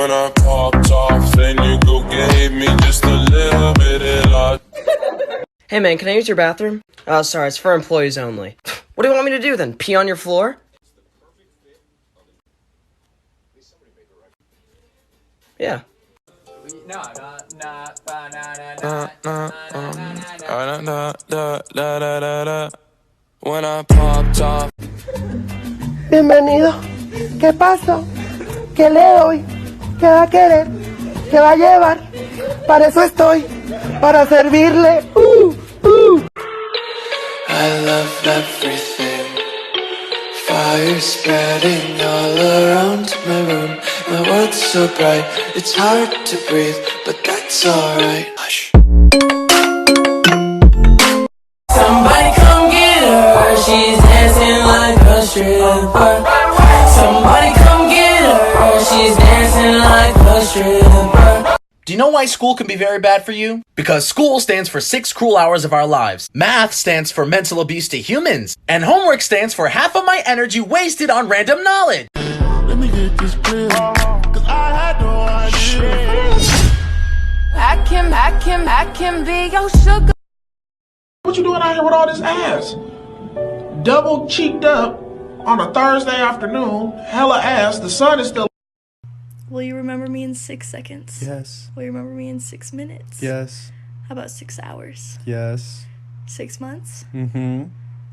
When I popped off, then you go gave me just a little bit of love. Hey man, can I use your bathroom? Oh, sorry, it's for employees only. What do you want me to do then? Pee on your floor? Yeah. When I popped off. Bienvenido. ¿Qué pasó? ¿Qué le doy? ¿Qué va a querer? ¿Qué va a llevar? Para eso estoy. Para servirle. I love everything. Fire spreading all around my room. My world's so bright, it's hard to breathe, but that's alright. Hush. Somebody come get her, she's dancing like a stripper. Somebody come get her, she's dancing like a stripper. Do you know why school can be very bad for you? Because school stands for 6 cruel hours of our lives. Math stands for mental abuse to humans. And homework stands for half of my energy wasted on random knowledge. Let me get this clear, cause I had no idea. I can be your sugar. What you doing out here with all this ass? Double cheeked up on a Thursday afternoon, hella ass, the sun is still. Will you remember me in 6 seconds? Yes. Will you remember me in 6 minutes? Yes. How about 6 hours? Yes. 6 months?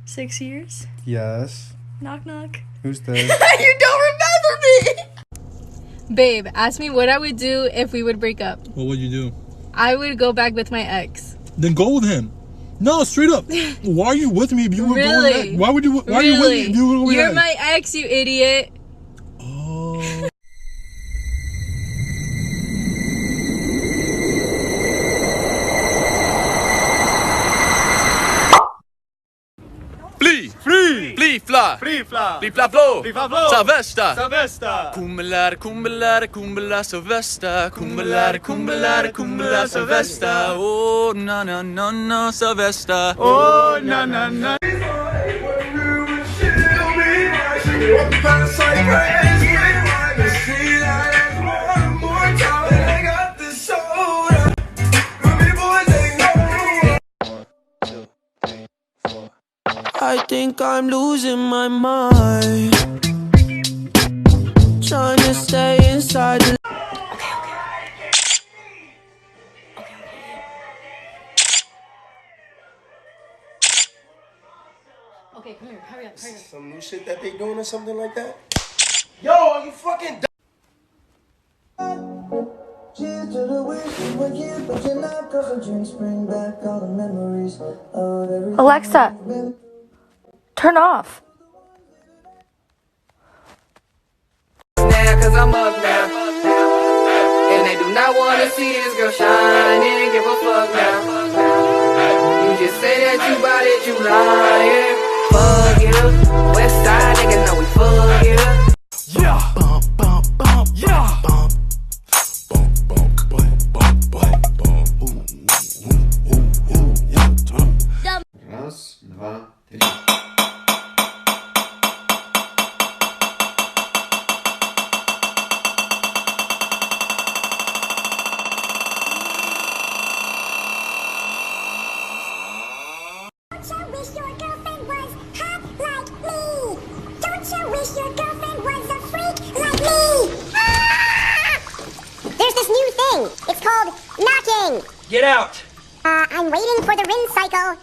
6 years? Yes. Knock knock. Who's there? You don't remember me! Babe, ask me what I would do if we would break up. What would you do? I would go back with my ex. Then go with him. No, straight up. Why are you with me if you were going with? Why would you? Why are you with me if you were going with? You're my ex, you idiot. Oh. Fly, fla flow, Savesta, kummelar, kumbela, Savesta, kummelar, Savesta, oh na, Savesta, oh na. I think I'm losing my mind, trying to stay inside the... Okay, come here, hurry up. Some new shit that they doing or something like that? Yo, are you fucking Cheers to the wish you were here, but you're not, 'cause the drinks bring back all the memories of everything. Alexa, turn off. Now, cause I'm up now. And they do not wanna see this girl shine. They ain't give a fuck now. You just say that you bout it, you lying. Fuck it up. West side niggas know we fuck it up. Yeah. Yeah. Raz, dwa, trzy. There's this new thing. It's called knocking. Get out! I'm waiting for the ring cycle.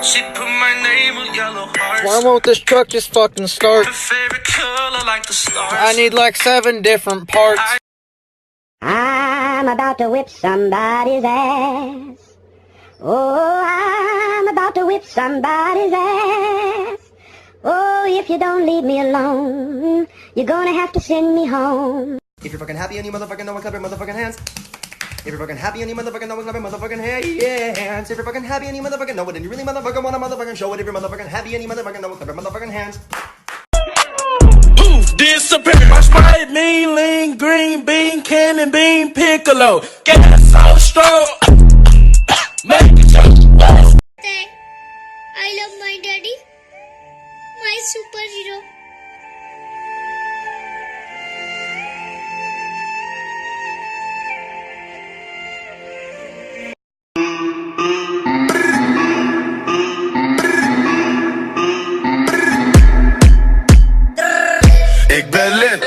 She put my name with yellow hearts. Why won't this truck just fucking start? Her favorite color like the stars. I need like 7 different parts. I'm about to whip somebody's ass. Oh, I'm about to whip somebody's ass. Oh, if you don't leave me alone, you're gonna have to send me home. If you're fucking happy and you motherfucking know it, clap your motherfucking hands. If you're fucking happy and you motherfucking know it, clap your motherfucking hands. If you're fucking happy and you motherfucking know it, and you really motherfucking wanna motherfucking show it. If you're motherfucking happy and you motherfucking know it, clap your motherfucking hands. Poof, disappear. My Sprite, lean, green bean, cannon bean, piccolo. Gas so strong. Make it so. Dad, I love my daddy, my superhero. Ik ben lid.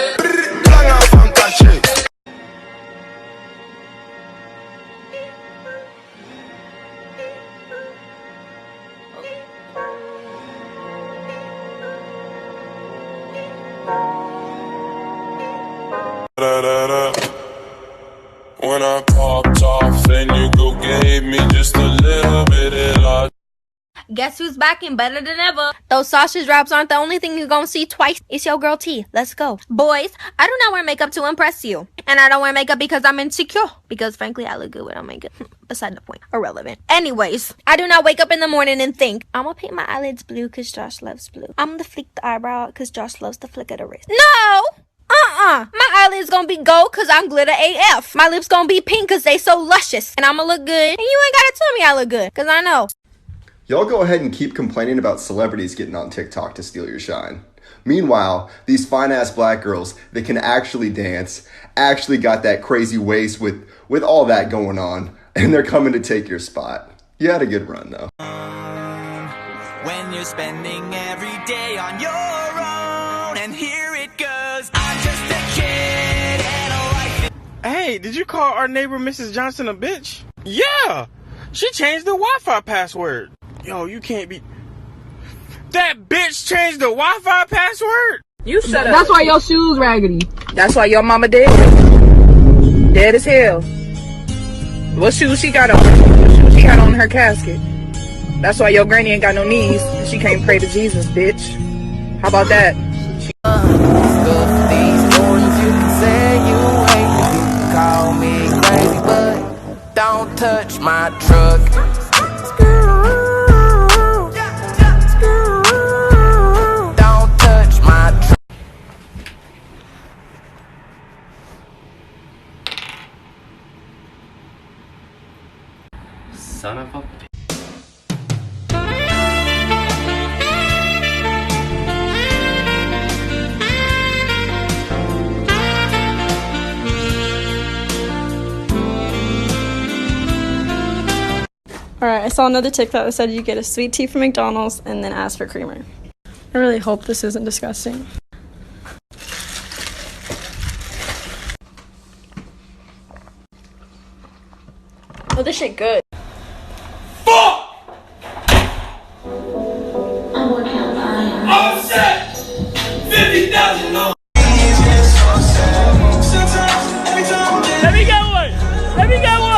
Lange van Katje. When I popped off and you go gave me just a little bit of love. Guess who's back and better than ever? Those sausage wraps aren't the only thing you're gonna see twice. It's your girl T. Let's go. Boys, I do not wear makeup to impress you. And I don't wear makeup because I'm insecure. Because frankly, I look good without makeup. Beside the point. Irrelevant. Anyways, I do not wake up in the morning and think, I'm gonna paint my eyelids blue because Josh loves blue. I'm gonna flick the eyebrow because Josh loves the flick of the wrist. No! My eyelids gonna be gold cause I'm glitter AF. My lips gonna be pink cause they so luscious. And I'ma look good. And you ain't gotta tell me I look good. Cause I know. Y'all go ahead and keep complaining about celebrities getting on TikTok to steal your shine. Meanwhile, these fine-ass black girls that can actually dance, actually got that crazy waist with all that going on, and they're coming to take your spot. You had a good run, though. When you're spending every day on your own, and here it goes, I'm just a kid and a life. Hey, did you call our neighbor Mrs. Johnson a bitch? Yeah! She changed the Wi-Fi password. Yo, you can't be... That bitch changed the Wi-Fi password? You shut up. That's why your shoes raggedy. That's why your mama dead. Dead as hell. What shoes she got on? What shoes she got on in her casket? That's why your granny ain't got no knees. And she can't pray to Jesus, bitch. How about that? Call me crazy, but don't touch my truck. Don't touch my truck. Son of a... Alright, I saw another TikTok that said you get a sweet tea from McDonald's and then ask for creamer. I really hope this isn't disgusting. Oh, this shit good. Fuck! Oh shit! 50,000 more! Let me get one! Let me get one!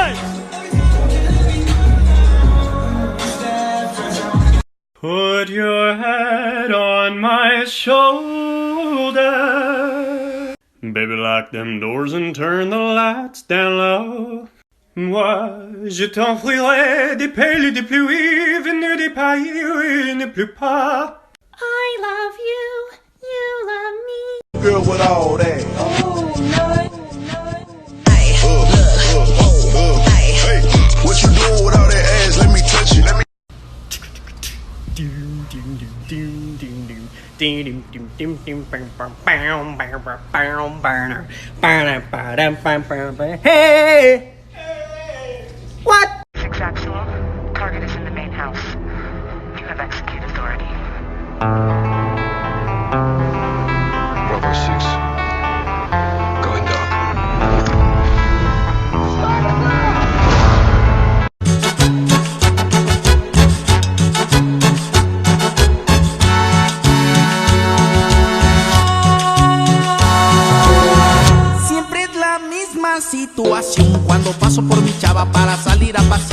Put your head on my shoulder. Baby, lock them doors and turn the lights down low. Moi, je t'offrirai des perles de pluie venues des pays où il ne pleut pas. I love you. You love me. Girl with all that. Oh, no. Hey, what you doing with all that ass? Let me touch it. Let me. Hey! What? Actual target is in the main house. You have execute authority. Bravo 6. Going dark. Siempre es la misma situación cuando paso por mi chava para salir a pasear.